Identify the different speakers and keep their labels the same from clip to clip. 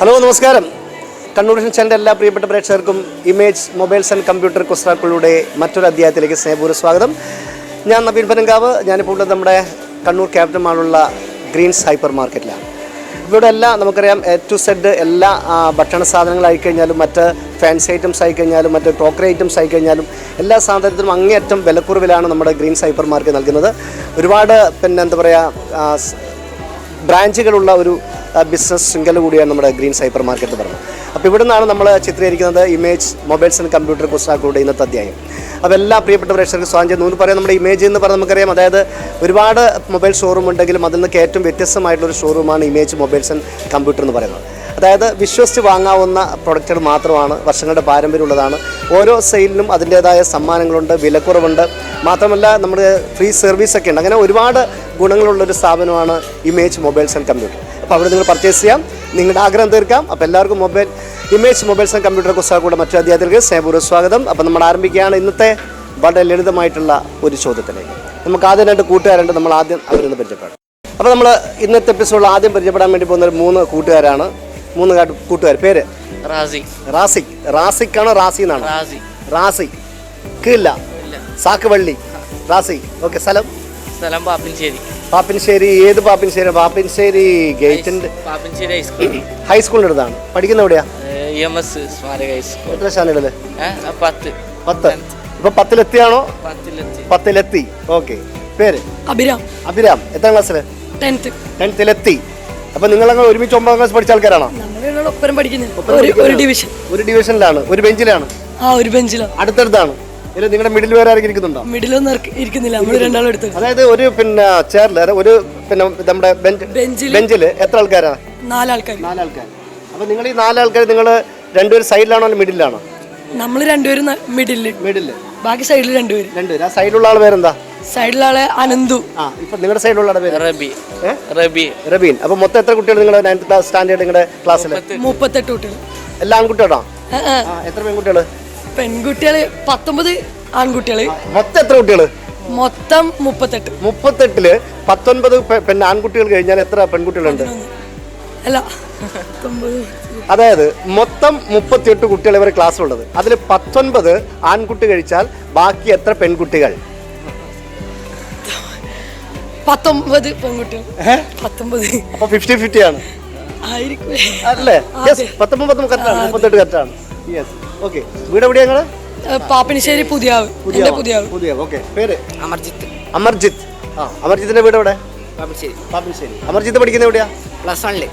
Speaker 1: Hello നമസ്കാരം. Kannur vision ചാനലിൻ്റെ എല്ലാ പ്രിയപ്പെട്ട പ്രേക്ഷകർക്കും ഇമേജ് മൊബൈൽസ് ആൻഡ് കമ്പ്യൂട്ടർ കുസ്രാക്കളുടെ മറ്റൊരു അധ്യായത്തിലേക്ക് സ്നേഹപൂർവ്വ സ്വാഗതം. ഞാൻ നബീൻ പനങ്കാവ്. ഞാനിപ്പോൾ ഉള്ളത് നമ്മുടെ കണ്ണൂർ ക്യാപിറ്റൽ മാളുള്ള ഗ്രീൻസ് ഹൈപ്പർ മാർക്കറ്റിലാണ്. ഇവിടെ എല്ലാം നമുക്കറിയാം A to Z എല്ലാ ഭക്ഷണ സാധനങ്ങളായി കഴിഞ്ഞാലും മറ്റ് ഫാൻസി ഐറ്റംസ് ആയി കഴിഞ്ഞാലും മറ്റ് ക്രോക്കറി ഐറ്റംസ് ആയി കഴിഞ്ഞാലും എല്ലാ സാധനത്തിനും അങ്ങേയറ്റം വിലക്കുറവിലാണ് നമ്മുടെ ഗ്രീൻസ് ഹൈപ്പർ മാർക്കറ്റ് നൽകുന്നത്. ഒരുപാട് എന്താ പറയുക ബ്രാഞ്ചുകളുള്ള ഒരു ബിസിനസ് ശൃംഖല കൂടിയാണ് നമ്മുടെ ഗ്രീൻസ് ഹൈപ്പർ മാർക്കറ്റ് പറഞ്ഞത്. അപ്പോൾ ഇവിടെ നിന്നാണ് നമ്മൾ ചിത്രീകരിക്കുന്നത് ഇമേജ് മൊബൈൽസ് ആൻഡ് കമ്പ്യൂട്ടർ കുസ്രാക്കളുടെ ഇന്നത്തെ അധ്യായം. അപ്പോൾ എല്ലാ പ്രിയപ്പെട്ട പ്രേക്ഷകർക്ക് സ്വാഗതം ചെയ്യുന്നു. എന്ന് പറയാം നമ്മുടെ ഇമേജ് എന്ന് പറഞ്ഞാൽ നമുക്കറിയാം, അതായത് ഒരുപാട് മൊബൈൽ ഷോറൂം ഉണ്ടെങ്കിലും അതിൽ നിന്നൊക്കെ ഏറ്റവും വ്യത്യസ്തമായിട്ടുള്ളൊരു ഷോറൂമാണ് ഇമേജ് മൊബൈൽസ് ആൻഡ് കമ്പ്യൂട്ടർ എന്ന് പറയുന്നത്. അതായത് വിശ്വസിച്ച് വാങ്ങാവുന്ന പ്രൊഡക്റ്റുകൾ മാത്രമാണ്, വർഷങ്ങളുടെ പാരമ്പര്യമുള്ളതാണ്. ഓരോ സെയിലിനും അതിൻ്റേതായ സമ്മാനങ്ങളുണ്ട്, വിലക്കുറവുണ്ട്, മാത്രമല്ല നമ്മുടെ ഫ്രീ സർവീസൊക്കെ ഉണ്ട്. അങ്ങനെ ഒരുപാട് ഗുണങ്ങളുള്ളൊരു സ്ഥാപനമാണ് ഇമേജ് മൊബൈൽസ് ആൻഡ് കമ്പ്യൂട്ടർ. അപ്പോൾ അവിടെ നിങ്ങൾ പർച്ചേസ് ചെയ്യാം, നിങ്ങളുടെ ആഗ്രഹം തീർക്കാം. അപ്പോൾ എല്ലാവർക്കും ഇമേജ് മൊബൈൽസ് ആൻഡ് കമ്പ്യൂട്ടർ കുസ്രാക്കളുടെ മറ്റു അധ്യായത്തിലേക്ക് സ്നേഹപൂർവ്വ സ്വാഗതം. അപ്പോൾ നമ്മൾ ആരംഭിക്കുകയാണ് ഇന്നത്തെ വളരെ ലളിതമായിട്ടുള്ള ഒരു ചോദ്യത്തിലേക്ക്. നമുക്ക് ആദ്യം 2 കൂട്ടുകാരുണ്ട്, നമ്മൾ ആദ്യം അവരൊന്ന് പരിചയപ്പെടാം. അപ്പോൾ നമ്മൾ ഇന്നത്തെ എപ്പിസോഡിൽ ആദ്യം പരിചയപ്പെടാൻ വേണ്ടി പോകുന്ന 3 കൂട്ടുകാരാണ്. 3 കൂട്ടുകാർ. പേര്? റാസിക് ആണോ റാസി എന്നാണോ? റാസി കില്ല സാക്ക് വള്ളി റാസി. ഓക്കെ. സ്ഥലം പാപ്പിൻശ്ശേരി. ഏത് പാപ്പിൻശ്ശേരി? പാപ്പിൻശ്ശേരി ഗേറ്റിന്റെ ഹൈസ്കൂളിൻ്റെ അടുത്താണ്. പഠിക്കുന്ന എവിടെയാ? എത്ര സ്റ്റാൻഡേർഡില്? 10. ഇപ്പൊ 10ലെത്തിയാണോ? 10ലെത്തി. ഓക്കെ. പേര്? അഭിരാം. എത്രാം ക്ലാസ്സില്? 10th-ലെത്തി. അപ്പൊ നിങ്ങളങ്ങനെ ഒരുമിച്ച് 9ാം ക്ലാസ് പഠിച്ച ആൾക്കാരാണോ? ഒരു ഡിവിഷനിലാണ്, ഒരു ബെഞ്ചിലാണ്. അടുത്തടുത്താണ്. ഇല്ല, നിങ്ങളുടെ മിഡിൽ വേറെ ആരെങ്കിലും ഇരിക്കുന്നുണ്ടോ?
Speaker 2: ഇരിക്കുന്നില്ല, നമ്മൾ രണ്ടാളും എടുത്തു.
Speaker 1: അതായത് ഒരു ചെയറിൽ ഒരു നമ്മുടെ ബെഞ്ചിൽ എത്ര ആൾക്കാരാണ്? 4 ആൾക്കാർ. അപ്പൊ നിങ്ങൾ ഈ 4 ആൾക്കാർ നിങ്ങൾ രണ്ടുപേരും സൈഡിലാണോ അല്ലെങ്കിൽ മിഡിലാണോ?
Speaker 2: നമ്മൾ രണ്ടുപേരും മിഡില്, ബാക്കി സൈഡിൽ രണ്ടുപേരും. ആ
Speaker 1: സൈഡിലുള്ള ആൾ പേരെന്താ?
Speaker 2: സൈഡിലുള്ള ആളെ അനന്തു.
Speaker 1: ഇപ്പൊ നിങ്ങളുടെ സൈഡിലുള്ള ആളുടെ പേര് റബീൻ. അപ്പൊ മൊത്തം എത്ര കുട്ടികൾ നിങ്ങളുടെ 9th ക്ലാസ് സ്റ്റാൻഡേർഡ് നിങ്ങളുടെ ക്ലാസ്സിൽ? 38 കുട്ടികൾ. എല്ലാം ആൺകുട്ടികളാണോ? എത്ര പെൺകുട്ടികൾ?
Speaker 2: പെൺകുട്ടികള് 19, ആൺകുട്ടികള്
Speaker 1: മൊത്തം എത്ര കുട്ടികള്?
Speaker 2: മൊത്തം 38.
Speaker 1: 38-ല് 19 ആൺകുട്ടികൾ കഴിഞ്ഞാൽ എത്ര പെൺകുട്ടികളുണ്ട്?
Speaker 2: അല്ല,
Speaker 1: അതായത് മൊത്തം 38 കുട്ടികൾ ഇവരെ ക്ലാസ്സിലുള്ളത്. അതിൽ 19 ആൺകുട്ടി കഴിച്ചാൽ ബാക്കി എത്ര പെൺകുട്ടികൾ?
Speaker 2: 19 പെൺകുട്ടികൾ. 19.
Speaker 1: അപ്പൊ 50-50 ആണ് അല്ലേ? 19 കറക്റ്റാണ്, 38 കറക്റ്റാണ്. യെസ്. ഓക്കെ. വീട് എവിടെയാ നിങ്ങള്?
Speaker 2: പാപ്പിനിശ്ശേരി പുതിയാവ്.
Speaker 1: ഓക്കെ. പേര്? അമർജിത്ത്. അമർജിത്തിന്റെ വീട് എവിടെ? പാപ്പിനിശ്ശേരി. അമർജിത്ത് പഠിക്കുന്ന എവിടെയാ?
Speaker 3: പ്ലസ് വണ്ണില്.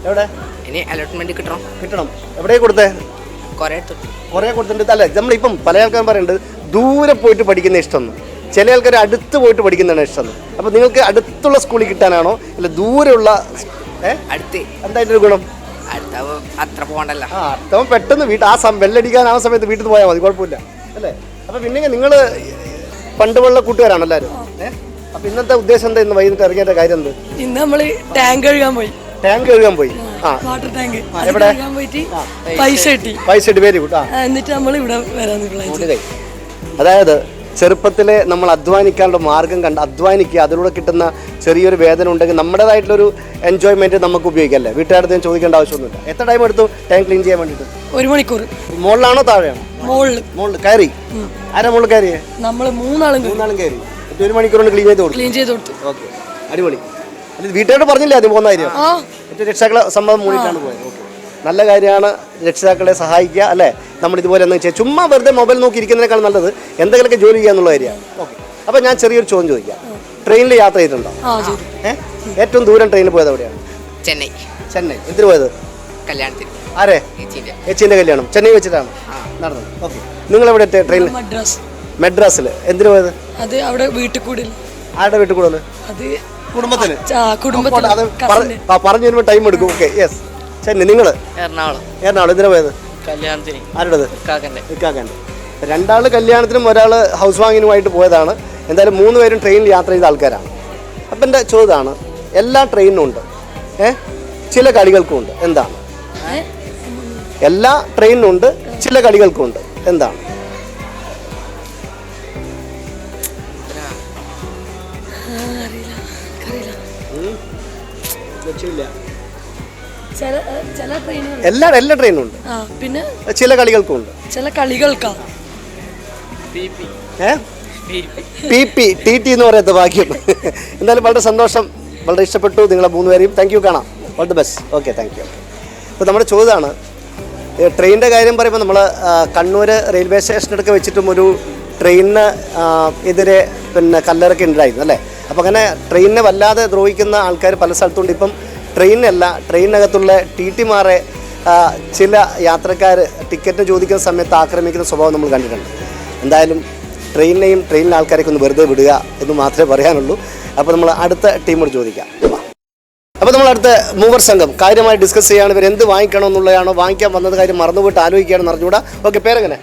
Speaker 1: എവിടെ?
Speaker 3: ഇനി അലോട്ട്മെന്റ് കിട്ടണം.
Speaker 1: എവിടെയാ കൊടുത്തേ?
Speaker 3: കൊറേ
Speaker 1: കൊടുത്തിട്ടുണ്ട്. അല്ല, നമ്മളിപ്പം പല ആൾക്കാരും പറയുന്നുണ്ട് ദൂരെ പോയിട്ട് പഠിക്കുന്ന ഇഷ്ടമെന്ന്, ചില ആൾക്കാർ അടുത്ത് പോയിട്ട് പഠിക്കുന്നതാണ് ഇഷ്ടം. അപ്പൊ നിങ്ങൾക്ക് അടുത്തുള്ള സ്കൂളിൽ കിട്ടാനാണോ അല്ല ദൂരെയുള്ള? എന്തായിട്ടൊരു ഗുണം?
Speaker 3: അത്ര പോകണ്ടല്ലോ.
Speaker 1: അർത്ഥം പെട്ടെന്ന് ബെല്ലടിക്കാൻ ആ സമയത്ത് വീട്ടിൽ നിന്ന് പോയാൽ മതി, കുഴപ്പമില്ല അല്ലേ? അപ്പൊ പിന്നെ നിങ്ങൾ പണ്ടുള്ള കൂട്ടുകാരാണ് എല്ലാവരും. അപ്പൊ ഇന്നത്തെ ഉദ്ദേശം എന്താ? ഇന്ന് വൈകിട്ട് ഇറങ്ങിയ കാര്യം എന്ത്?
Speaker 2: ഇന്ന് നമ്മള് ടാങ്ക് കഴുകാൻ പോയി. വാട്ടർ ടാങ്ക് എവിടെ? പൈസ കിട്ടി.
Speaker 1: Very good.
Speaker 2: എന്നിട്ട് നമ്മൾ ഇവിടെ വരാൻ.
Speaker 1: അതായത് ചെറുപ്പത്തിലെ നമ്മൾ അധ്വാനിക്കാനുള്ള മാർഗം കണ്ട് അധ്വാനിക്കുക, അതിലൂടെ കിട്ടുന്ന ചെറിയൊരു വേദന ഉണ്ടെങ്കിൽ നമ്മുടേതായിട്ടുള്ളൊരു എൻജോയ്മെന്റ് നമുക്ക് ഉപയോഗിക്കല്ലേ. വീട്ടുകാരുടെ ചോദിക്കേണ്ട ആവശ്യമൊന്നുമില്ല. എത്ര ടൈം എടുത്തു ടാങ്ക് ക്ലീൻ ചെയ്യാൻ വേണ്ടിയിട്ട്?
Speaker 2: 1 മണിക്കൂർ.
Speaker 1: മുകളിലാണോ താഴെയാണോ? മുകളിൽ കയറി. ആരാ മുകളിൽ കയറിയേ?
Speaker 2: നമ്മൾ 3 ആളും
Speaker 1: കയറി. 1 മണിക്കൂർ കൊണ്ട് ക്ലീൻ ചെയ്ത് കൊടുത്തു. ഓക്കെ, അടിപൊളി. വീട്ടുകാരോട് പറഞ്ഞില്ലേ ആദ്യം പോകുന്ന കാര്യം? രക്ഷിതാക്കളെ സമ്മതം മൂടിയിട്ടാണ് പോയത്. ഓക്കെ, നല്ല കാര്യമാണ്. രക്ഷിതാക്കളെ സഹായിക്കുക അല്ലേ? നമ്മൾ ഇതുപോലെ എന്താ ചെയ്യുക? ചുമ്മാ വെറുതെ മൊബൈൽ നോക്കി ഇരിക്കുന്നതിനേക്കാൾ നല്ലത് എന്തെങ്കിലുമൊക്കെ ജോലി ചെയ്യുക എന്നുള്ള കാര്യമാണ്. ഓക്കെ. അപ്പോൾ ഞാൻ ചെറിയൊരു ചോദ്യം ചോദിക്കാം. ട്രെയിനിൽ യാത്ര ചെയ്തിട്ടുണ്ടോ? ഏറ്റവും ദൂരം ട്രെയിനിൽ പോയത് എവിടെയാണ്?
Speaker 3: ചെന്നൈ.
Speaker 1: എന്തിനു പോയത്?
Speaker 3: കല്യാണത്തിന്.
Speaker 1: ആരെ? ചേച്ചീൻ്റെ കല്യാണം ചെന്നൈ വെച്ചിട്ടാണ് നടന്നത്. ഓക്കെ. നിങ്ങൾ എവിടെ ട്രെയിനിൽ? മദ്രാസിൽ. എന്തിനു പോയത്?
Speaker 2: അത് അവിടെ വീട്ടിൽ കൂടി.
Speaker 1: ആരുടെ വീട്ടിൽ കൂടുതൽ?
Speaker 2: അത്
Speaker 1: കുടുംബത്തിന്.
Speaker 2: അത്
Speaker 1: പറഞ്ഞു വരുമ്പോൾ ടൈം എടുക്കും. Okay, yes. ചെന്നൈ. നിങ്ങൾ? എറണാകുളം. എന്തിനാ പോയത്?
Speaker 3: കല്യാണത്തിന്.
Speaker 1: ആരുടേത്? ഇക്കാക്കൻ്റെ. 2 ആള് കല്യാണത്തിനും 1 ആള് ഹൗസ് വാങ്ങിനുമായിട്ട് പോയതാണ്. എന്തായാലും 3 പേരും ട്രെയിനിൽ യാത്ര ചെയ്ത ആൾക്കാരാണ്. അപ്പം എൻ്റെ ചോദ്യമാണ്, എല്ലാ ട്രെയിനിനും ഉണ്ട്, ചില കളികൾക്കും ഉണ്ട്. എന്താണ്? എല്ലാ ട്രെയിനിനും ഉണ്ട്, ചില കളികൾക്കും ഉണ്ട്. എന്താണ്?
Speaker 2: ചില ട്രെയിനുകൾ
Speaker 1: എല്ലാ ട്രെയിനും ഉണ്ട്,
Speaker 2: പിന്നെ
Speaker 1: ചില കളികൾക്കും ഉണ്ട്.
Speaker 2: ചില കളികൾക്കാ
Speaker 1: ടി എന്ന് പറയാത്ത ഭാഗ്യം. എന്തായാലും വളരെ സന്തോഷം, വളരെ ഇഷ്ടപ്പെട്ടു നിങ്ങളെ 3 പേരെയും. താങ്ക് യു, കാണാം. All the best. Okay, thank you. അപ്പോൾ നമ്മുടെ ചോദ്യമാണ്, ട്രെയിനിൻ്റെ കാര്യം പറയുമ്പോൾ നമ്മൾ കണ്ണൂർ റെയിൽവേ സ്റ്റേഷനടുക്കെ വെച്ചിട്ടും ഒരു ട്രെയിനിന് എതിരെ പിന്നെ കല്ലറൊക്കെ ഉണ്ടായിരുന്നു അല്ലേ. അപ്പോൾ അങ്ങനെ ട്രെയിനിനെ വല്ലാതെ ദ്രോഹിക്കുന്ന ആൾക്കാർ പല സ്ഥലത്തുണ്ട്. ഇപ്പം ട്രെയിനല്ല, ട്രെയിനകത്തുള്ള ടി.ടിമാരെ ചില യാത്രക്കാർ ടിക്കറ്റ് ചോദിക്കുന്ന സമയത്ത് ആക്രമിക്കുന്ന സ്വഭാവം നമ്മൾ കണ്ടിട്ടുണ്ട്. എന്തായാലും ട്രെയിനിലെ ആൾക്കാരെയൊക്കെ ഒന്ന് വെറുതെ വിടുക എന്ന് മാത്രമേ പറയാനുള്ളൂ. അപ്പോൾ നമ്മൾ അടുത്ത ടീമോട് ചോദിക്കാം. അപ്പോൾ നമ്മൾ അടുത്ത മൂവർ സംഘം കാര്യമായി ഡിസ്കസ് ചെയ്യാണ്. ഇവർ എന്ത് വാങ്ങിക്കണം എന്നുള്ളതാണോ, വാങ്ങിക്കാൻ വന്നത് കാര്യം മറന്നുപോയിട്ട് ആലോചിക്കുകയാണെന്ന് അറിഞ്ഞുകൂടാ. ഓക്കെ, പേരെങ്ങനെ?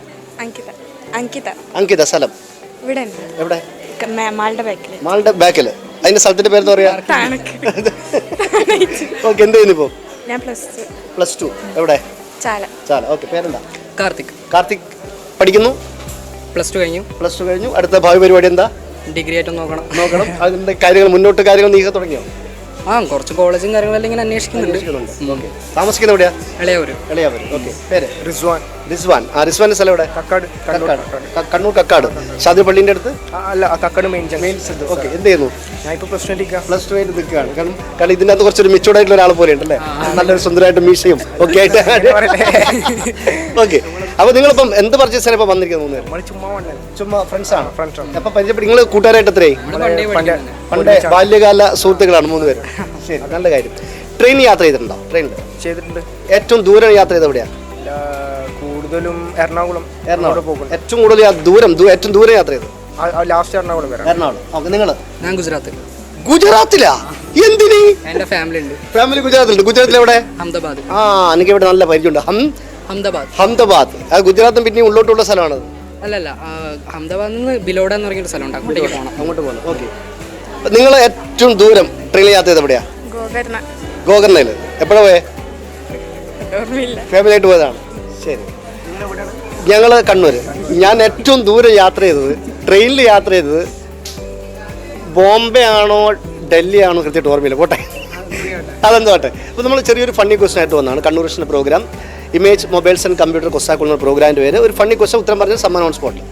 Speaker 1: അങ്കിത. സ്ഥലം എവിടെ? മാളുടെ ബാക്കിൽ. അതിന്റെ സ്ഥലത്തിന്റെ പേരെന്ന് പറയാ? ഓക്കെ, എന്ത് ചെയ്യുന്നു ഇപ്പോൾ? Plus two. എവിടെ? ചാല. ഓക്കെ, പേരെന്താ? കാർത്തിക്. പഠിക്കുന്നു?
Speaker 3: പ്ലസ് ടു കഴിഞ്ഞു. അടുത്ത ഭാവി പരിപാടി എന്താ? ഡിഗ്രി ആയിട്ട് നോക്കണം. അതിന്റെ കാര്യങ്ങൾ നീക്കം തുടങ്ങിയോ? കുറച്ച് കോളേജും കാര്യങ്ങളെല്ലാം ഇങ്ങനെ അന്വേഷിക്കുന്നുണ്ട്. താമസിക്കുന്ന എവിടെയാ? എളയാവൂർ. ഓക്കെ, പേര്? റിസ്വാൻ. റിസ്വാന്റെ സ്ഥലം എവിടെ? കണ്ണൂർ കക്കാട്. ഷാദി പള്ളിന്റെ അടുത്ത്?
Speaker 4: അല്ല, കക്കാട് മെയിൻ.
Speaker 1: ഓക്കെ, എന്ത് ചെയ്യുന്നു?
Speaker 4: ഞാൻ ഇപ്പോൾ പ്ലസ് ടു
Speaker 1: ആയിട്ട് നിൽക്കുകയാണ്. കാരണം ഇതിനകത്ത് കുറച്ചൊരു മെച്ചൂർഡായിട്ടുള്ള ഒരാൾ പോലെ ഉണ്ടല്ലേ, നല്ലൊരു സുന്ദരമായിട്ട് മീശയും ഒക്കെ ആയിട്ട്. ഓക്കെ, അപ്പോൾ നിങ്ങളിപ്പം എന്ത് പർച്ചേസാണ് ഇപ്പം വന്നിരിക്കുന്നത്? ചുമ്മാ ഫ്രണ്ട്സാണ്. അപ്പം പരിചയപ്പെട്ട് നിങ്ങൾ കൂട്ടുകാരായിട്ട് എത്രയായി? പണ്ടേ ബാല്യകാല സുഹൃത്തുക്കളാണ് 3 പേര്. ശരി, നല്ല കാര്യം. ട്രെയിൻ യാത്ര ചെയ്തിട്ടുണ്ടോ?
Speaker 4: ചെയ്തിട്ടുണ്ട്.
Speaker 1: ഏറ്റവും ദൂരം യാത്ര ചെയ്ത് എവിടെയാണ്?
Speaker 4: കൂടുതലും എറണാകുളം.
Speaker 1: ഏറ്റവും കൂടുതൽ ഏറ്റവും ദൂരം യാത്ര ചെയ്തത്?
Speaker 4: ലാസ്റ്റ് എറണാകുളം. ഓക്കെ, നിങ്ങൾ?
Speaker 3: ഞാൻ
Speaker 1: ഗുജറാത്തിലാ? എന്തിന്?
Speaker 3: എന്റെ
Speaker 1: ഫാമിലി ഗുജറാത്തിലുണ്ട്. ഗുജറാത്തിൽ എവിടെ?
Speaker 3: അഹമ്മദാബാദ്.
Speaker 1: എനിക്ക് ഇവിടെ നല്ല പരിചയമുണ്ട്. അഹമ്മദാബാദ്. ഗുജറാത്തും പിന്നെ ഉള്ളോട്ടുള്ള സ്ഥലമാണ്.
Speaker 3: അല്ലല്ല, അഹമ്മദാബാദിൽ നിന്ന് ബിലോഡ എന്ന് പറഞ്ഞൊരു സ്ഥലമുണ്ട്,
Speaker 1: അങ്ങോട്ട് പോകണം. ഓക്കെ, നിങ്ങൾ ഏറ്റവും ദൂരം ട്രെയിനിൽ യാത്ര ചെയ്ത് എവിടെയാ? ഗോകർണയിൽ. എപ്പോഴാ പോയേ? ഫാമിലി ആയിട്ട് പോയതാണ്. ശരി, ഞങ്ങൾ കണ്ണൂര്. ഞാൻ ഏറ്റവും ദൂരം യാത്ര ചെയ്തത്, ട്രെയിനിൽ യാത്ര ചെയ്തത് ബോംബെ ആണോ ഡൽഹി ആണോ കൃത്യമായിട്ട് ഓർമ്മയില്ല, പോട്ടെ, അതെന്താ പോട്ടെ. അപ്പോൾ നമ്മൾ ചെറിയൊരു ഫണ്ണി ക്വസ്റ്റൻ ആയിട്ട് വന്നതാണ്. കണ്ണൂർ വിഷൻ്റെ program image mobiles and computer കൊസ്സാക്കുന്ന പ്രോഗ്രാമിൻ്റെ പേര്. ഒരു ഫണ്ണി ക്വസ്റ്റൻ, ഉത്തരം പറഞ്ഞ സമ്മാനം ഓൺ സ്പോട്ടിൽ.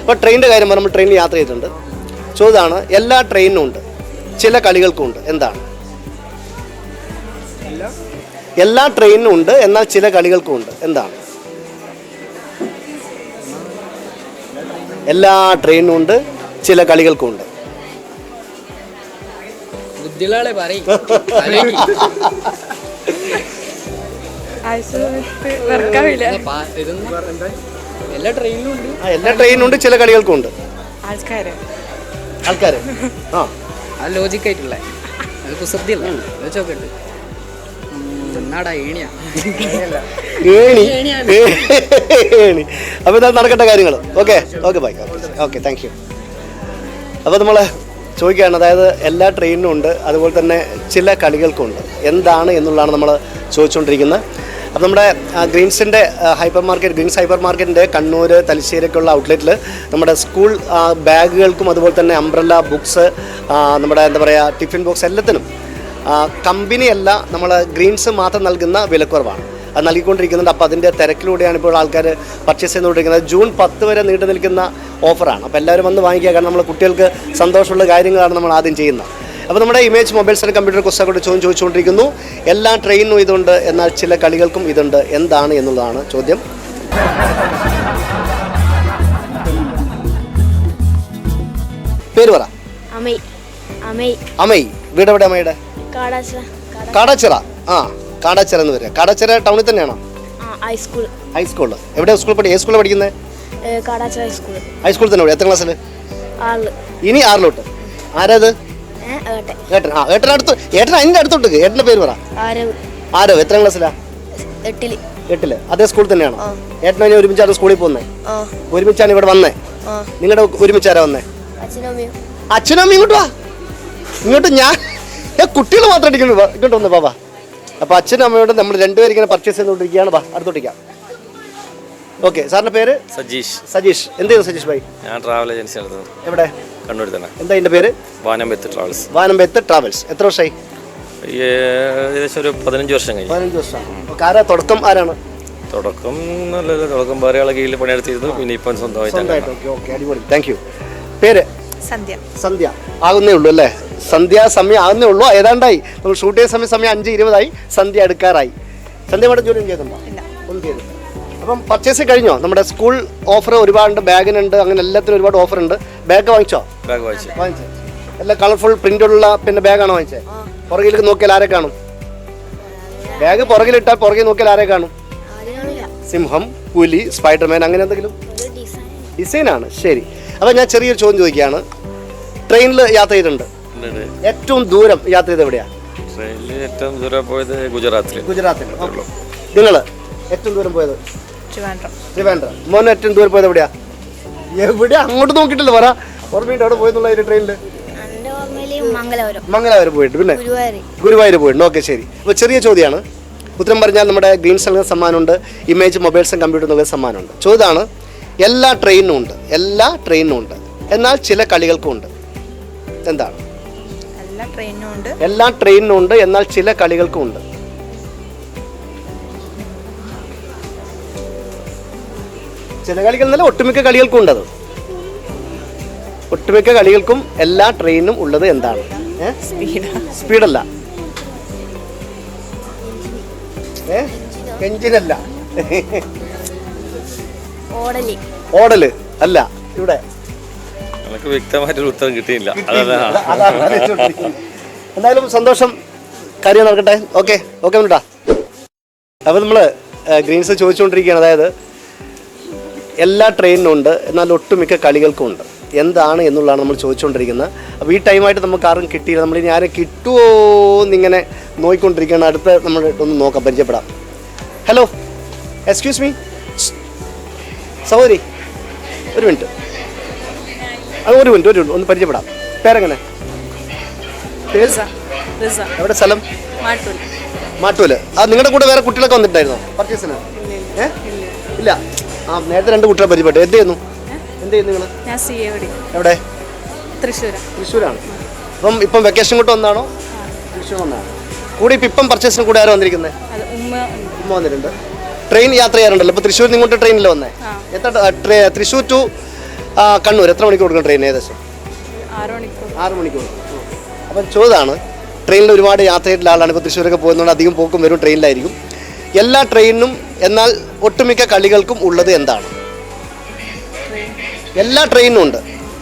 Speaker 1: അപ്പോൾ ട്രെയിനിൻ്റെ കാര്യം നമ്മൾ ട്രെയിനിൽ യാത്ര ചെയ്തിട്ടുണ്ട്. ചോദ്യമാണ്, എല്ലാ ട്രെയിനിനും ഉണ്ട്, ചില കളികൾക്കും ഉണ്ട്. എന്താണ്? എല്ലാ ട്രെയിനിനും ഉണ്ട്, എന്നാൽ ചില കളികൾക്കും ഉണ്ട്. എന്താണ്? എല്ലാ ട്രെയിനും ഉണ്ട്, ചില കളികൾക്കും ഉണ്ട്.
Speaker 3: എല്ലാ ട്രെയിനിലും
Speaker 1: ഉണ്ട്, ചില കളികൾക്കും ഉണ്ട്. ആൾക്കാര്
Speaker 3: ലോജിക് ആയിട്ടുള്ള കുസൃതിയല്ല ചോദിച്ചോക്കട്ടെ.
Speaker 1: അപ്പോൾ ഇതാ നടക്കട്ടെ കാര്യങ്ങൾ. Okay, bye. Okay, thank you. അപ്പോൾ നമ്മൾ ചോദിക്കുകയാണ്, അതായത് എല്ലാ ട്രെയിനിനും ഉണ്ട്, അതുപോലെ തന്നെ ചില കളികൾക്കും ഉണ്ട്. എന്താണ് എന്നുള്ളതാണ് നമ്മൾ ചോദിച്ചുകൊണ്ടിരിക്കുന്നത്. അപ്പോൾ നമ്മുടെ ഗ്രീൻസിൻ്റെ ഗ്രീൻസ് ഹൈപ്പർ മാർക്കറ്റിൻ്റെ കണ്ണൂർ, തലശ്ശേരിയൊക്കെയുള്ള ഔട്ട്ലെറ്റിൽ നമ്മുടെ സ്കൂൾ ബാഗുകൾക്കും അതുപോലെ തന്നെ അംബ്രല്ല, ബുക്സ്, നമ്മുടെ എന്താ പറയുക ടിഫിൻ ബോക്സ് എല്ലാത്തിനും കമ്പനിയല്ല, നമ്മൾ ഗ്രീൻസ് മാത്രം നൽകുന്ന വിലക്കുറവാണ് അത് നൽകിക്കൊണ്ടിരിക്കുന്നുണ്ട്. അപ്പോൾ അതിൻ്റെ തിരക്കിലൂടെയാണ് ഇപ്പോൾ ആൾക്കാർ പർച്ചേസ് ചെയ്തുകൊണ്ടിരിക്കുന്നത്. ജൂൺ 10 വരെ നീണ്ടു നിൽക്കുന്ന ഓഫറാണ്. അപ്പോൾ എല്ലാവരും വന്ന് വാങ്ങിക്കുക. കാരണം നമ്മൾ കുട്ടികൾക്ക് സന്തോഷമുള്ള കാര്യങ്ങളാണ് നമ്മൾ ആദ്യം ചെയ്യുന്നത്. അപ്പോൾ നമ്മുടെ ഇമേജ് മൊബൈൽസ് ആൻഡ് കമ്പ്യൂട്ടർ കൊസ്സാക്കൊണ്ട് ചോദിച്ചുകൊണ്ടിരിക്കുന്നു. എല്ലാ ട്രെയിനിനും ഇതുണ്ട്, എന്നാൽ ചില കളികൾക്കും ഇതുണ്ട്. എന്താണ് എന്നുള്ളതാണ് ചോദ്യം. പേര് പറ. അമൈ. വീട് എവിടെ അമ്മയുടെ? കാടാച്ചിറ. കാടാച്ചിറ എന്ന് വരിക. കാടാച്ചിറ ടൗണിൽ തന്നെയാണോ? ഹൈസ്കൂൾ. എവിടെയാണ് സ്കൂൾ ഏത് സ്കൂളിൽ പഠിക്കുന്നത്? ഹൈസ്കൂളിൽ തന്നെ. എത്ര ക്ലാസ്സിൽ? ഇനി 6 ആരാത്? ഏട്ടൻ. ഏട്ടൻ അതിൻ്റെ അടുത്തോട്ട്. ഏട്ടൻ്റെ പേര് പറ. ആരവ്. എത്ര ക്ലാസ്സിലാ? 8. അതേ സ്കൂളിൽ തന്നെയാണോ? ഏട്ടനും അതിന് ഒരുമിച്ചാണ് സ്കൂളിൽ പോകുന്നത്? ഒരുമിച്ചാണ് ഇവിടെ വന്നേ? നിങ്ങളുടെ ഒരുമിച്ചാരാ വന്നേ? അച്ഛനും അമ്മയും ഇങ്ങോട്ട് വാ. ഇങ്ങോട്ട് ഞാൻ കുട്ടികൾ മാത്രം അടിക്കുന്നു. ഇങ്ങോട്ട് വന്നു ബാബാ. അപ്പോൾ അച്ഛനും അമ്മയോട് നമ്മൾ 2 പേരും ഇങ്ങനെ പർച്ചേസ് ചെയ്തുകൊണ്ടിരിക്കുകയാണ്. അടുത്തോട്ടിരിക്കാം. ഓക്കെ, സാറിൻ്റെ പേര്? സജീഷ്. എന്ത് ചെയ്യുന്നു സജീഷ് ഭായി?
Speaker 5: ഞാൻ ട്രാവൽ ഏജൻസി നടത്തുന്നത്.
Speaker 1: എവിടെ?
Speaker 5: കണ്ണൂർ തന്നെ.
Speaker 1: എന്താ ഇതിൻ്റെ പേര്?
Speaker 5: വാനമ്പെത്ത് ട്രാവൽസ്.
Speaker 1: വാനമ്പെത്ത് ട്രാവൽസ്. എത്ര വർഷമായി?
Speaker 5: ഏകദേശം ഒരു 15 വർഷം കഴിഞ്ഞു.
Speaker 1: 15 വർഷമാണ്. അപ്പോൾ ആരാ തുടക്കം ആരാണ്?
Speaker 5: തുടക്കം നല്ലത്. തുടക്കം വേറെ ആളെ കീഴിൽ പണിയെടുത്തിരുന്നു. പിന്നെ ഇപ്പം സ്വന്തമായിട്ട്.
Speaker 1: ഓക്കെ, അടിപൊളി. Thank you. പേര്?
Speaker 6: സന്ധ്യ.
Speaker 1: സന്ധ്യ. ആകുന്നേ ഉള്ളൂ അല്ലേ? സന്ധ്യ സമയം ആകുന്നേ ഉള്ളൂ. ഏതാണ്ടായി. നമ്മൾ ഷൂട്ട് ചെയ്യുന്ന സമയം 5:20 സന്ധ്യ എടുക്കാറായി. സന്ധ്യ മേഡം ജോലി ചെയ്യുന്നുണ്ടോ? ഒന്നും ചെയ്തില്ല. അപ്പം പർച്ചേസ് കഴിഞ്ഞോ? നമ്മുടെ സ്കൂൾ ഓഫർ ഒരുപാടുണ്ട്, ബാഗിനുണ്ട്, അങ്ങനെ എല്ലാത്തിനും ഒരുപാട് ഓഫർ ഉണ്ട്. ബാഗ് വാങ്ങിച്ചോ?
Speaker 5: ബാഗ് വാങ്ങിച്ചു.
Speaker 1: എല്ലാം കളർഫുൾ പ്രിന്റുള്ള പിന്നെ ബാഗാണോ വാങ്ങിച്ചത്? പുറകിലേക്ക് നോക്കിയാൽ ആരെ കാണും? ബാഗ് പുറകിലിട്ടാൽ പുറകിൽ നോക്കിയാൽ ആരെ കാണും? സിംഹം, പുലി, സ്പൈഡർമാൻ, അങ്ങനെ എന്തെങ്കിലും ഡിസൈനാണ്. ശരി. അപ്പം ഞാൻ ചെറിയൊരു ചോദ്യം ചോദിക്കുകയാണ്. ട്രെയിനിൽ യാത്ര ചെയ്തിട്ടുണ്ട്. ഏറ്റവും ദൂരം യാത്ര ചെയ്ത് എവിടെയാണ്?
Speaker 5: ട്രെയിനിൽ ഏറ്റവും ദൂരം പോയത് ഗുജറാത്തിൽ.
Speaker 1: നിങ്ങൾ ഏറ്റവും ദൂരം പോയത്? ട്രിവാൻഡ്രം. മോൻ ഏറ്റവും ദൂരം പോയത് എവിടെയാ? എവിടെയാ? അങ്ങോട്ട് നോക്കിയിട്ടില്ല, പറ. ഓർമ്മയുണ്ട് അവിടെ പോയെന്നുള്ള ട്രെയിനിൽ? മംഗലാപുരം പോയിട്ട്. പിന്നെ ഗുരുവായൂർ പോയിട്ടുണ്ട്. ഓക്കെ, ശരി. അപ്പോൾ ചെറിയ ചോദ്യമാണ്. ഉത്തരം പറഞ്ഞാൽ നമ്മുടെ ഗ്രീൻ സെൽ സമ്മാനമുണ്ട്, ഇമേജ് മൊബൈൽസ് ആൻഡ് കമ്പ്യൂട്ടർ എന്നുള്ള സമ്മാനമുണ്ട്. ചോദ്യമാണ്, എല്ലാ ട്രെയിനും ഉണ്ട്, എന്നാൽ ചില കളികൾക്കും ഉണ്ട്. എന്താണ്? എല്ലാ ട്രെയിനും ഉണ്ട്, എന്നാൽ ചില കളികൾക്കും ഉണ്ട്. ചില കളികൾ എന്നല്ല, ഒട്ടുമിക്ക കളികൾക്കും ഉണ്ട്. അത് ഒട്ടുമിക്ക കളികൾക്കും എല്ലാ ട്രെയിനും ഉള്ളത് എന്താണ്? സ്പീഡല്ല. എഞ്ചിനല്ല. ഓടല് അല്ല. ഇവിടെ
Speaker 5: നമുക്ക് വ്യക്തമായിട്ടൊരു ഉത്തരം കിട്ടിയില്ല.
Speaker 1: എന്തായാലും സന്തോഷം, കാര്യം നടക്കട്ടെ. ഓക്കെ കേട്ടാ. അപ്പോൾ നമ്മൾ ഗ്രീൻസ് ചോദിച്ചുകൊണ്ടിരിക്കുകയാണ്. അതായത് എല്ലാ ട്രെയിനും ഉണ്ട്, എന്നാൽ ഒട്ടുമിക്ക കളികൾക്കും ഉണ്ട്. എന്താണ് എന്നുള്ളതാണ് നമ്മൾ ചോദിച്ചുകൊണ്ടിരിക്കുന്നത്. അപ്പോൾ ഈ ടൈമായിട്ട് നമുക്ക് ആരും കിട്ടിയില്ല. നമ്മളിനി ആരും കിട്ടുമോ എന്നിങ്ങനെ നോക്കിക്കൊണ്ടിരിക്കുകയാണ്. അടുത്ത് നമ്മൾ ഒന്ന് നോക്കാം, പരിചയപ്പെടാം. ഹലോ, എക്സ്ക്യൂസ് മീ, സഹോദരി, ഒരു മിനിറ്റ് ഒന്ന് പരിചയപ്പെടാം. പേരെങ്ങനെ? എവിടെ സ്ഥലം? മാട്ടൂല്. ആ, നിങ്ങളുടെ കൂടെ വേറെ കുട്ടികളൊക്കെ വന്നിട്ടുണ്ടായിരുന്നോ പർച്ചേസിന്? ഇല്ല. ആ, നേരത്തെ 2 കുട്ടികളെ പരിചയപ്പെട്ടു. എന്ത് ചെയ്യുന്നു നിങ്ങൾ? എവിടെ? തൃശ്ശൂരാണ്. ഇപ്പം വെക്കേഷൻ കൊണ്ട് വന്നാണോ? തൃശ്ശൂർ വന്നാണ്. കൂടെ ഇപ്പം പർച്ചേസിന് കൂടെ ആരോ വന്നിരിക്കുന്നത്? ഉമ്മ വന്നിട്ടുണ്ട്. ട്രെയിൻ യാത്ര ചെയ്യാറുണ്ടല്ലോ. ഇപ്പോൾ തൃശ്ശൂരിൽ നിന്ന് ഇങ്ങോട്ട് ട്രെയിനിൽ വന്നേ? തൃശ്ശൂർ ടു കണ്ണൂർ എത്ര മണിക്കൂർ കൊടുക്കണം ട്രെയിൻ? ഏകദേശം 6 മണിക്കൂർ. അപ്പം ചോദ്യമാണ്, ട്രെയിനിൽ ഒരുപാട് യാത്ര ചെയ്തിട്ടുള്ള ആളാണ്. ഇപ്പോൾ തൃശ്ശൂരൊക്കെ പോകുന്നതുകൊണ്ട് അധികം പോക്കും വരും ട്രെയിനിലായിരിക്കും. എല്ലാ ട്രെയിനും എന്നാൽ ഒട്ടുമിക്ക കളികൾക്കും ഉള്ളത് എന്താണ്? എല്ലാ ട്രെയിനും ഉണ്ട്,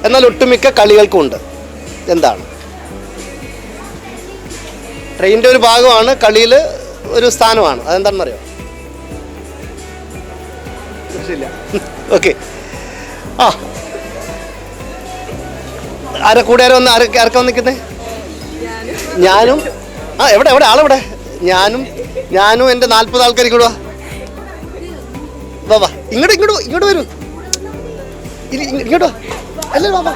Speaker 1: എന്നാൽ ഒട്ടുമിക്ക കളികൾക്കും ഉണ്ട്. എന്താണ്? ട്രെയിനിൻ്റെ ഒരു ഭാഗമാണ്, കളിയിൽ ഒരു സ്ഥാനമാണ്. അതെന്താണെന്ന് അറിയോ? ഓക്കെ. ആ, ആരെ കൂടെ ആരോ വന്ന് ആർക്കാ വന്നിരിക്കുന്നത്? ഞാനും. ആ, എവിടെ ആളെവിടെ? ഞാനും എൻ്റെ 40 ആൾക്കാർ ഇങ്ങോട്ട് വാ. ഇങ്ങോട്ട് വരൂ. ഇങ്ങോട്ടോ. അല്ലേ വാ.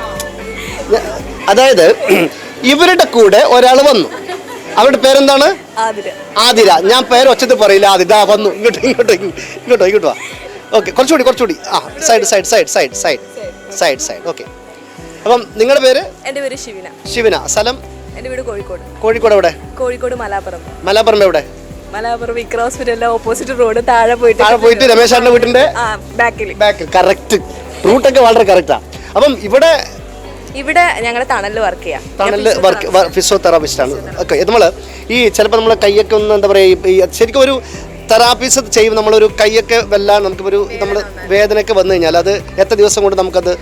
Speaker 1: അതായത് ഇവരുടെ കൂടെ ഒരാൾ വന്നു. അവരുടെ പേരെന്താണ്? ആതിര. ഞാൻ പേര് ഒച്ചത്തിൽ പറയില്ല. ആതിര വന്നു. ഇങ്ങോട്ടോ വാ. ഓക്കെ, കുറച്ചുകൂടി. ആ, സൈഡ്. ഓക്കെ. അപ്പം നിങ്ങളുടെ പേര്?
Speaker 6: എൻ്റെ പേര്
Speaker 1: ശിവന. സ്ഥലം?
Speaker 6: എൻ്റെ വീട് കോഴിക്കോട്.
Speaker 1: കോഴിക്കോട് എവിടെ?
Speaker 6: കോഴിക്കോട്
Speaker 1: മലാപ്പറമ്പ് എവിടെ?
Speaker 6: മലാപ്പുറം ഇക്ര ഹോസ്പിറ്റലിലെ ഓപ്പോസിറ്റ് റോഡ് താഴെ പോയിട്ട്
Speaker 1: രമേശാറിന്റെ വീട്ടിന്റെ ബാക്കിൽ. കറക്റ്റ്. റൂട്ടൊക്കെ വളരെ കറക്റ്റാ. അപ്പം ഇവിടെ
Speaker 6: ഞങ്ങൾ തണലിൽ വർക്ക് ചെയ്യാം.
Speaker 1: ഫിസിയോതെറാപ്പിസ്റ്റ് ആണ്. ഓക്കെ. ഈ ചിലപ്പോൾ നമ്മളെ കൈയൊക്കെ ഒന്ന് എന്താ പറയുക, ശരിക്കും ഒരു തെറാപ്പീസ് ചെയ്യുമ്പോൾ നമ്മളൊരു കൈയൊക്കെ വെല്ലാൻ നമുക്കൊരു നമ്മൾ വേദനയൊക്കെ വന്നു കഴിഞ്ഞാൽ അത് എത്ര ദിവസം കൊണ്ട് നമുക്കത്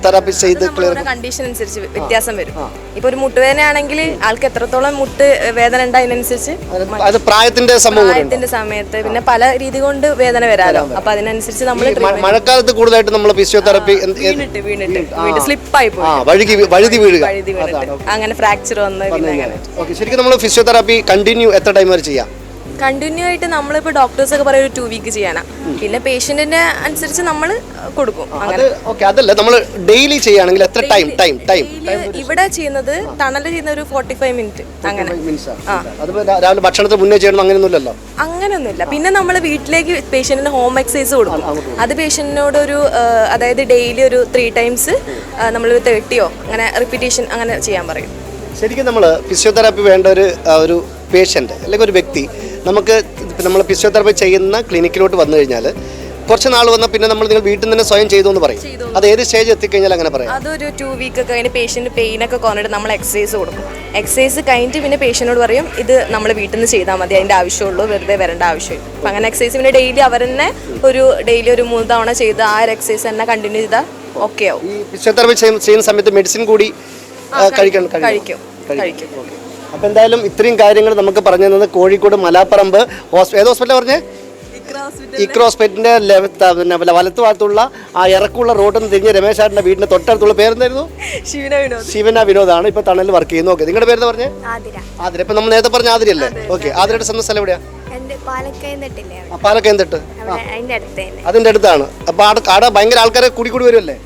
Speaker 1: തെറാപ്പി ചെയ്ത് ക്ലിയർ?
Speaker 6: കണ്ടീഷൻ അനുസരിച്ച് വ്യത്യാസം വരും. ഇപ്പൊ ഒരു മുട്ടുവേദന ആണെങ്കിൽ ആൾക്ക് എത്രത്തോളം മുട്ട് വേദന ഉണ്ട് അതിനനുസരിച്ച്
Speaker 1: അത് പ്രായത്തിന്റെ
Speaker 6: സമയത്ത് പിന്നെ പല രീതി കൊണ്ട് വേദന വരാലോ. അപ്പൊ അതിനനുസരിച്ച് നമ്മൾ
Speaker 1: മഴക്കാലത്ത് കൂടുതലായിട്ട് നമ്മൾ ഫിസിയോതെറാപ്പി
Speaker 6: വീണിട്ട് സ്ലിപ്പായി
Speaker 1: പോയി വഴുതി വീഴുക,
Speaker 6: അങ്ങനെ ഫ്രാക്ചർ വന്ന്.
Speaker 1: ശരിക്കും നമ്മൾ ഫിസിയോതെറാപ്പി കണ്ടിന്യൂ എത്ര ടൈം വരെ ചെയ്യാം?
Speaker 6: കണ്ടിന്യൂ ആയിട്ട് നമ്മളിപ്പോ ഡോക്ടേഴ്സ് ഒക്കെ പറയും 2 വീക്ക് ചെയ്യാനാ. പിന്നെ പേഷ്യന്റിന്റെ അനുസരിച്ച് നമ്മൾ കൊടുക്കും.
Speaker 1: അതല്ല, നമ്മൾ ഡെയിലി ചെയ്യുകയാണെങ്കിൽ എത്ര ടൈം?
Speaker 6: ഇവിടെ ചെയ്യുന്നത് ടണൽ ചെയ്യുന്ന ഒരു 45 മിനിറ്റ് അങ്ങനെ.
Speaker 1: രാവിലെ ഭക്ഷണത്തിന് മുന്നേ ചെയ്യണം അങ്ങനെയൊന്നുമില്ലല്ലോ?
Speaker 6: അങ്ങനെയൊന്നുമില്ല. പിന്നെ നമ്മൾ വീട്ടിലേക്ക് പേഷ്യന്റിന് ഹോം എക്സസൈസ് കൊടുക്കും. അത് പേഷ്യന്റിനോട് അതായത് ഡെയിലി ഒരു 3 ടൈംസ് നമ്മൾ 30 അങ്ങനെ റിപ്പീറ്റേഷൻ അങ്ങനെ ചെയ്യാൻ പറയും.
Speaker 1: ശരിക്കും നമ്മൾ ഫിസിയോതെറാപ്പി വേണ്ട ഒരു പേഷ്യൻ്റ് അല്ലെങ്കിൽ ഒരു വ്യക്തി നമുക്ക് നമ്മൾ ഫിസിയോതെറാപ്പി ചെയ്യുന്ന ക്ലിനിക്കിലോട്ട് വന്നു കഴിഞ്ഞാൽ കുറച്ച് നാൾ വന്നാൽ പിന്നെ നിങ്ങൾ വീട്ടിൽ നിന്ന് തന്നെ സ്വയം ചെയ്തു എന്ന് പറയും. അത് ഏത് സ്റ്റേജ് എത്തിക്കഴിഞ്ഞാൽ അങ്ങനെ പറയാം?
Speaker 6: അതൊരു 2 വീക്ക് ഒക്കെ കഴിഞ്ഞ് പേഷ്യൻ്റ് പെയിനൊക്കെ കുറഞ്ഞിട്ട് നമ്മൾ എക്സസൈസ് കൊടുക്കും. എക്സസൈസ് കഴിഞ്ഞിട്ട് പിന്നെ പേഷ്യനോട് പറയും ഇത് നമ്മൾ വീട്ടിൽ നിന്ന് ചെയ്താൽ മതി, അതിൻ്റെ ആവശ്യമുള്ളൂ, വെറുതെ വരേണ്ട ആവശ്യമില്ല. അപ്പം അങ്ങനെ എക്സസൈസ് പിന്നെ ഡെയിലി അവർ തന്നെ ഡെയിലി ഒരു 3 തവണ ചെയ്ത് ആ ഒരു എക്സസൈസ് തന്നെ കണ്ടിന്യൂ ചെയ്താൽ ഓക്കെ ആവും.
Speaker 1: ഈ ഫിസിയോതെറാപ്പി ചെയ്യുന്ന സമയത്ത് മെഡിസിൻ കൂടി കഴിക്കും. അപ്പോൾ എന്തായാലും ഇത്രയും കാര്യങ്ങൾ നമുക്ക് പറഞ്ഞു തന്നത് കോഴിക്കോട് മലാപ്പറമ്പ് ഏത് ഹോസ്പിറ്റലാണ് പറഞ്ഞേ? ഇക്രോ ഹോസ്പിറ്റലിന്റെ വലത്ത് ഭാഗത്തുള്ള ആ ഇറക്കുള്ള റോഡിൽ നിന്ന് തിരിഞ്ഞ് രമേശ് ചേട്ടൻ്റെ വീടിന്റെ തൊട്ടടുത്തുള്ള പേരെന്തായിരുന്നു? ശിവന വിനോദാണ്. ഇപ്പൊ ടണലിൽ വർക്ക് ചെയ്യുന്നു. ഓക്കെ, നിങ്ങളുടെ പേര് പറഞ്ഞേ? ആതിര. ഇപ്പൊ നമ്മൾ നേരത്തെ പറഞ്ഞ ആതിരല്ലേ? ഓക്കെ, ആതിരയുടെ സ്വന്തം സ്ഥലം എവിടെയാ? പാലക്കയം അതിന്റെ അടുത്താണ്. അപ്പൊ അവിടെ ഭയങ്കര ആൾക്കാരെ കൂടി വരുമല്ലേ?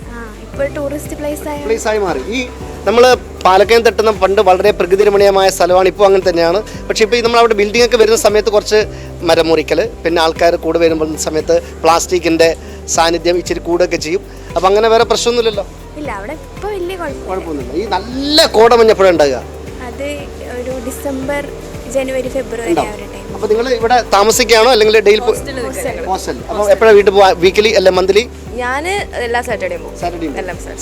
Speaker 6: ടൂറിസ്റ്റ്
Speaker 1: പ്ലേസ് ആയി മാറി. ഈ നമ്മൾ പാലക്കയം തട്ടുന്ന പണ്ട് വളരെ പ്രകൃതി രമണീയമായ സ്ഥലമാണ്, ഇപ്പോൾ അങ്ങനെ തന്നെയാണ്. പക്ഷേ ഇപ്പോൾ നമ്മൾ അവിടെ ബിൽഡിംഗ് ഒക്കെ വരുന്ന സമയത്ത് കുറച്ച് മരം മുറിക്കൽ, പിന്നെ ആൾക്കാർ കൂടെ വരുമ്പോൾ സമയത്ത് പ്ലാസ്റ്റിക്കിൻ്റെ സാന്നിധ്യം ഇച്ചിരി കൂടുകയൊക്കെ ചെയ്യും. അപ്പം അങ്ങനെ വേറെ പ്രശ്നമൊന്നുമില്ലല്ലോ?
Speaker 7: ഇല്ല, അവിടെ ഇപ്പോൾ വലിയ
Speaker 1: കുഴപ്പമൊന്നുമില്ല. ഈ നല്ല കോടമഞ്ഞ് എപ്പോഴും ഉണ്ടാകുക?
Speaker 7: അത് ഒരു ഡിസംബർ, ജനുവരി, ഫെബ്രുവരി ആ ഒരു ടൈം.
Speaker 1: അപ്പോൾ നിങ്ങൾ ഇവിടെ താമസിക്കുകയാണോ അല്ലെങ്കിൽ ഡെയിലി ഹോസ്റ്റൽ? അപ്പോൾ എപ്പോഴാണ് വീട്ടിൽ പോവാ? വീക്കിലി അല്ലെ മന്ത്ലി?
Speaker 6: ഞാൻ എല്ലാ സാറ്റർഡേയും പോകും.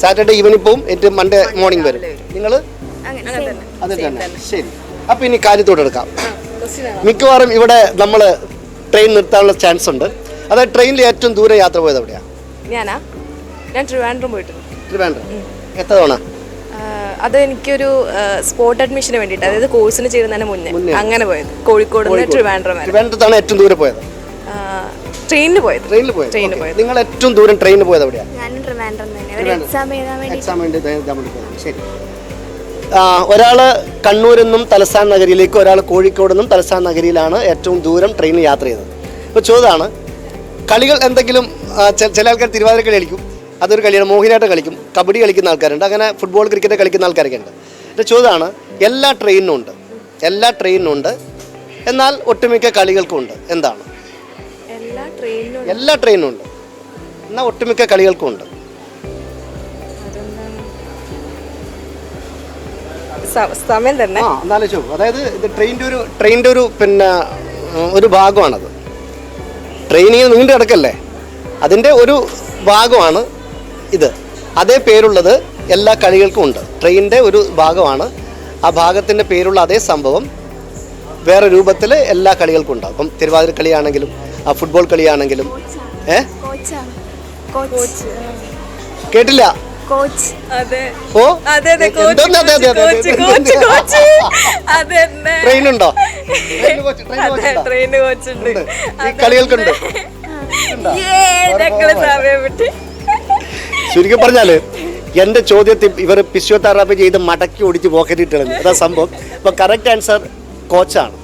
Speaker 1: സാറ്റർഡേ ഈവനിങ് പോവും, എന്നിട്ട് മൺഡേ മോർണിംഗ് വരും. നിങ്ങൾ അത് തന്നെ. ശരി, അപ്പോൾ ഇനി കാര്യത്തോടെ എടുക്കാം. മിക്കവാറും ഇവിടെ നമ്മൾ ട്രെയിൻ നിർത്താനുള്ള ചാൻസ് ഉണ്ട്. അതായത് ട്രെയിനിൽ ഏറ്റവും ദൂരെ യാത്ര പോയത് എവിടെയാണ്?
Speaker 6: ഞാൻ ട്രിവാൻഡ്രം പോയിട്ടുണ്ട്.
Speaker 1: ട്രിവാൻഡ്രം എത്ര തവണ?
Speaker 6: അത് എനിക്കൊരു സ്പോട്ട് അഡ്മിഷന് വേണ്ടിയിട്ട്, അതായത് കോഴ്സിന് ചേരുന്നതിന് മുന്നേ അങ്ങനെ പോയത്. കോഴിക്കോട് നിന്ന് ട്രിവാൻഡ്രം വരെ.
Speaker 1: ട്രിവാൻഡ്രത്താണ് ഏറ്റവും ദൂരെ പോയത്?
Speaker 6: ട്രെയിനിൽ പോയത്.
Speaker 1: നിങ്ങൾ ഏറ്റവും ദൂരം ട്രെയിനിൽ പോയത് എവിടെയാണ്?
Speaker 7: ഞാനും ട്രിവാൻഡ്രം തന്നെ. ഒരു എക്സാം എഴുതാൻ വേണ്ടി.
Speaker 1: ശരി, ഒരാൾ കണ്ണൂരിൽ നിന്നും തലസ്ഥാന നഗരിയിലേക്ക്, ഒരാൾ കോഴിക്കോട് നിന്നും തലസ്ഥാന നഗരിയിലാണ് ഏറ്റവും ദൂരം ട്രെയിനിൽ യാത്ര ചെയ്തത്. ഇപ്പോൾ ചോദ്യമാണ്, കളികൾ എന്തെങ്കിലും ചില ആൾക്കാർ തിരുവാതിരക്കളി കളിക്കും, അതൊരു കളിയാണ്. മോഹിനിയാട്ടം കളിക്കും, കബഡി കളിക്കുന്ന ആൾക്കാരുണ്ട്, അങ്ങനെ ഫുട്ബോൾ ക്രിക്കറ്റ് കളിക്കുന്ന ആൾക്കാരൊക്കെ ഉണ്ട്. എൻ്റെ ചോദ്യമാണ്, എല്ലാ ട്രെയിനിനും ഉണ്ട്, എന്നാൽ ഒട്ടുമിക്ക കളികൾക്കും ഉണ്ട്. എന്താണ്? എല്ലാ ട്രെയിനും ഉണ്ട്, എന്നാൽ ഒട്ടുമിക്ക കളികൾക്കും ഉണ്ട്.
Speaker 6: സമയം തന്നെ.
Speaker 1: എന്നാലോചിച്ചു. അതായത് ഇത് ട്രെയിനിൻ്റെ ഒരു പിന്നെ ഒരു ഭാഗമാണത്. ട്രെയിനിങ് നീണ്ടു കിടക്കല്ലേ, അതിൻ്റെ ഒരു ഭാഗമാണ് ഇത്. അതേ പേരുള്ളത് എല്ലാ കളികൾക്കും ഉണ്ട്. ട്രെയിനിൻ്റെ ഒരു ഭാഗമാണ്. ആ ഭാഗത്തിൻ്റെ പേരുള്ള അതേ സംഭവം വേറെ രൂപത്തിൽ എല്ലാ കളികൾക്കും ഉണ്ടാകും. അപ്പം തിരുവാതിര കളിയാണെങ്കിലും ഫുട്ബോൾ കളിയാണെങ്കിലും. കേട്ടില്ല? ട്രെയിനുണ്ടോ? ഈ കളികൾക്കുണ്ട്. ചുരുക്കി പറഞ്ഞാല് എന്റെ ചോദ്യത്തിൽ ഇവർ ഫിസിയോതെറാപ്പി ചെയ്ത് മടക്കി ഓടിച്ച് പോക്കറ്റിട്ടുള്ളത് അതാ സംഭവം. അപ്പൊ കറക്റ്റ് ആൻസർ കോച്ചാണ്.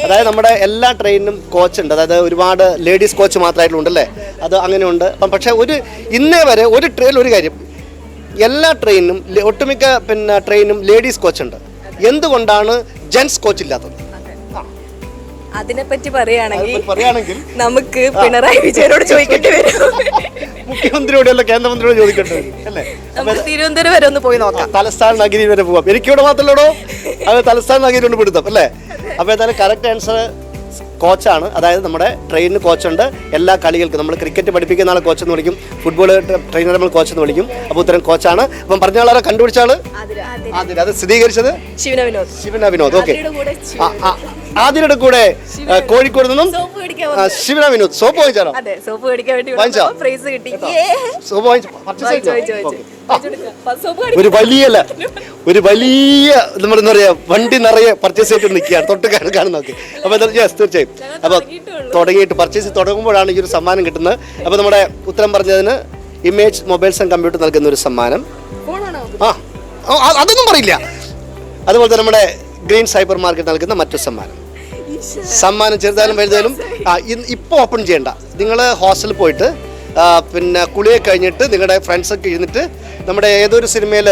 Speaker 1: അതായത് നമ്മുടെ എല്ലാ ട്രെയിനിനും കോച്ചുണ്ട്. അതായത് ഒരുപാട് ലേഡീസ് കോച്ച് മാത്രമായിട്ടുണ്ടല്ലേ, അത് അങ്ങനെയുണ്ട്. അപ്പം പക്ഷേ ഇന്നേ വരെ ഒരു ട്രെയിനിൽ ഒരു കാര്യം, എല്ലാ ട്രെയിനിനും ഒട്ടുമിക്ക പിന്നെ ട്രെയിനും ലേഡീസ് കോച്ചുണ്ട്. എന്തുകൊണ്ടാണ് ജെൻസ് കോച്ച് ഇല്ലാത്തത്?
Speaker 6: അതിനെപ്പറ്റി പറയുകയാണെങ്കിൽ നമുക്ക് പിണറായി വിജയനോട് ചോദിക്കേണ്ടി വരും.
Speaker 1: മുഖ്യമന്ത്രിയോടല്ല കേന്ദ്രമന്ത്രിയോട് ചോദിക്കേണ്ടി വരും അല്ലേ?
Speaker 6: തിരുവനന്തപുരം വരെ ഒന്ന് പോയി നോക്കാം.
Speaker 1: തലസ്ഥാന നഗരി വരെ പോവാം. എനിക്കിവിടെ മാത്രമല്ലോ, അത് തലസ്ഥാന നഗരി കൊണ്ട് പിടുത്തം അല്ലേ? അപ്പോൾ എന്തായാലും കറക്റ്റ് ആൻസർ കോച്ചാണ്. അതായത് നമ്മുടെ ട്രെയിനിന് കോച്ചുണ്ട് എല്ലാ കളികൾക്കും. നമ്മൾ ക്രിക്കറ്റ് പഠിപ്പിക്കുന്ന ആൾ കോച്ചെന്ന് വിളിക്കും, ഫുട്ബോൾ ട്രെയിനർ നമ്മൾ കോച്ചെന്ന് വിളിക്കും. അപ്പോൾ ഉത്തരം കോച്ചാണ്. അപ്പം പറഞ്ഞ ആളെ കണ്ടുപിടിച്ച ആള് ആതിര. അത് സ്ഥിരീകരിച്ചത് ശിവന വിനോദ്. ഓക്കെ, ആതിരയുടെ കൂടെ കോഴിക്കോട് നിന്നും ശിവന വിനോദ് സോപ്പ് വാങ്ങിച്ചാണോ? ഒരു വലിയ നമ്മളെന്താ പറയാ വണ്ടി നിറയെ പർച്ചേസ് ചെയ്തിട്ട് നിൽക്കുകയാണ് തൊട്ട് കാണുന്നൊക്കെ. അപ്പോൾ തീർച്ചയായും അപ്പോൾ തുടങ്ങിയിട്ട് പർച്ചേസ് തുടങ്ങുമ്പോഴാണ് ഈ ഒരു സമ്മാനം കിട്ടുന്നത്. അപ്പോൾ നമ്മുടെ ഉത്തരം പറഞ്ഞതിന് ഇമേജ് മൊബൈൽസ് ആൻഡ് കമ്പ്യൂട്ടർ നൽകുന്ന ഒരു സമ്മാനം. അതൊന്നും പറയില്ല. അതുപോലെ തന്നെ നമ്മുടെ ഗ്രീൻ സൈബർ മാർക്കറ്റ് നൽകുന്ന മറ്റൊരു സമ്മാനം ചെറുതായാലും വലുതായാലും ഇപ്പോൾ ഓപ്പൺ ചെയ്യണ്ട. നിങ്ങൾ ഹോസ്റ്റലിൽ പോയിട്ട് പിന്നെ കുളിയെ കഴിഞ്ഞിട്ട് നിങ്ങളുടെ ഫ്രണ്ട്സൊക്കെ ഇരുന്നിട്ട് നമ്മുടെ ഏതൊരു സിനിമയിൽ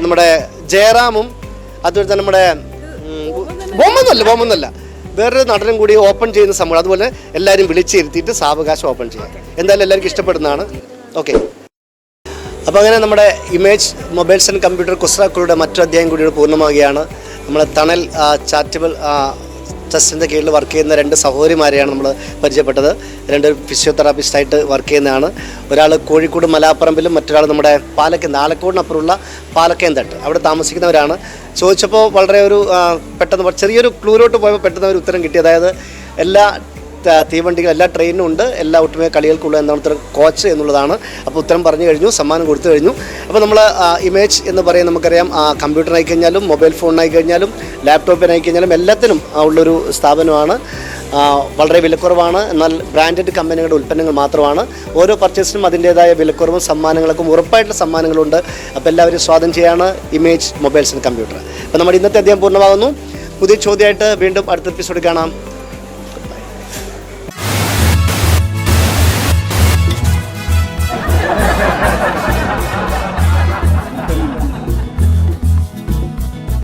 Speaker 1: നമ്മുടെ ജയറാമും അതുപോലെ തന്നെ നമ്മുടെ ബോംബൊന്നുമല്ല വേറൊരു നടനും കൂടി ഓപ്പൺ ചെയ്യുന്ന സംഭവം. അതുപോലെ എല്ലാവരും വിളിച്ചിരുത്തിയിട്ട് സാവകാശം ഓപ്പൺ ചെയ്യാം. എന്തായാലും എല്ലാവർക്കും ഇഷ്ടപ്പെടുന്നതാണ്. ഓക്കെ, അപ്പോൾ അങ്ങനെ നമ്മുടെ ഇമേജ് മൊബൈൽസ് ആൻഡ് കമ്പ്യൂട്ടർ കുസ്രാക്കളുടെ മറ്റൊരു അധ്യായം കൂടി പൂർണ്ണമാവുകയാണ്. നമ്മളെ തണൽ ചാരിറ്റബിൾ ട്രസ്റ്റിൻ്റെ കീഴിൽ വർക്ക് ചെയ്യുന്ന 2 സഹോദരിമാരെയാണ് നമ്മൾ പരിചയപ്പെട്ടത്. 2 ഫിസിയോതെറാപ്പിസ്റ്റായിട്ട് വർക്ക് ചെയ്യുന്നതാണ്. ഒരാൾ കോഴിക്കോട് മലാപ്പറമ്പിലും മറ്റൊരാൾ നമ്മുടെ ആലക്കോടിനപ്പുറമുള്ള പാലക്കയം-തട്ട് അവിടെ താമസിക്കുന്നവരാണ്. ചോദിച്ചപ്പോൾ വളരെ ഒരു പെട്ടെന്ന് ചെറിയൊരു ക്ലൂരോട്ട് പോയപ്പോൾ പെട്ടെന്ന് ഒരു ഉത്തരം കിട്ടി. അതായത് എല്ലാ തീവണ്ടികൾ എല്ലാ ട്രെയിനും ഉണ്ട്, എല്ലാ ഒട്ടുമിക്ക കളികൾക്കുള്ള എന്താണ് ഉത്തരം കോച്ച് എന്നുള്ളതാണ്. അപ്പോൾ ഉത്തരം പറഞ്ഞു കഴിഞ്ഞു, സമ്മാനം കൊടുത്തു കഴിഞ്ഞു. അപ്പോൾ നമ്മൾ ഇമേജ് എന്ന് പറയുന്നത് നമുക്കറിയാം, കമ്പ്യൂട്ടറിനായി കഴിഞ്ഞാലും മൊബൈൽ ഫോണിനായി കഴിഞ്ഞാലും ലാപ്ടോപ്പിനായി കഴിഞ്ഞാലും എല്ലാത്തിനും ഉള്ളൊരു സ്ഥാപനമാണ്. വളരെ വിലക്കുറവാണ്, എന്നാൽ ബ്രാൻഡഡ് കമ്പനികളുടെ ഉൽപ്പന്നങ്ങൾ മാത്രമാണ്. ഓരോ പർച്ചേസിനും അതിൻ്റേതായ വിലക്കുറവും സമ്മാനങ്ങൾക്കും ഉറപ്പായിട്ടുള്ള സമ്മാനങ്ങളുണ്ട്. അപ്പോൾ എല്ലാവരും സ്വാഗതം ചെയ്യാണ് ഇമേജ് മൊബൈൽസ് ആൻഡ് കമ്പ്യൂട്ടർ. അപ്പോൾ നമ്മുടെ ഇന്നത്തെ അധ്യായം പൂർണ്ണമാകുന്നു. പുതിയ ചോദ്യമായിട്ട് വീണ്ടും അടുത്ത എപ്പിസോഡ് കാണാം.